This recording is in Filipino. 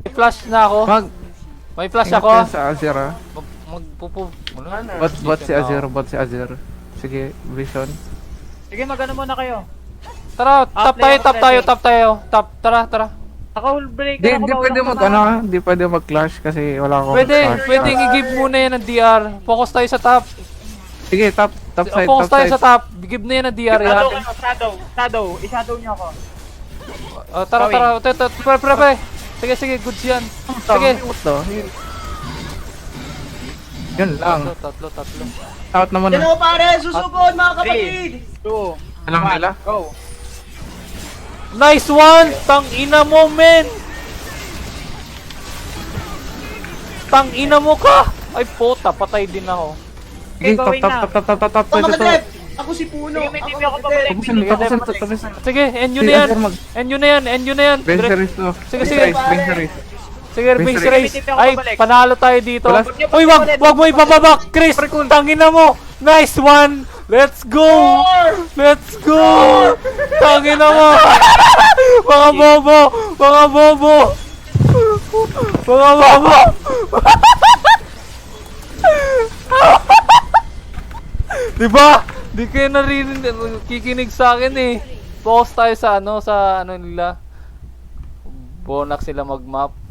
May flash na ako. May flash Ingat ako. ka sa Azir ah. Magpupu. Wala na. Bot si Azir, bot si Azir. Sige, Vision. Sige, magano muna kayo. Tara, top tayo. Top, tara. Ako break Di pwede di pwede mag-clash kasi wala akong flash. Pwede i-give muna yan ng DR. Focus tayo sa top. Sige, top side, Focus top tayo side. sa top. Give na yan ng DR yan. Shadow. I-shadow niyo ako. Tara. Pre. Sige, goods yan. Sige. Yun lang. Tatlo. Out na muna. Hello pare, susugod mga kapatid! 2, Alam nila? go! Nice one! Tang ina mo, men! Tang ina mo ka! Ay puta, patay din ako. Sige, top. Ito mga Jeff! Ako si Puno! Sige, may Ako TV ako si pabalik. Tapusin. Sige, end nyo na yan. Bencheries to. Sige. Bencheries. Sige, base Race. race. Ay, panalo tayo dito. Wala. Uy, wag mo ibababa, Chris! Tangina mo! Nice one! Let's go! Tangina mo! Mga bobo! Diba? Di kayo kikinig sa akin eh. Focus tayo sa ano nila. Bonak sila mag-map.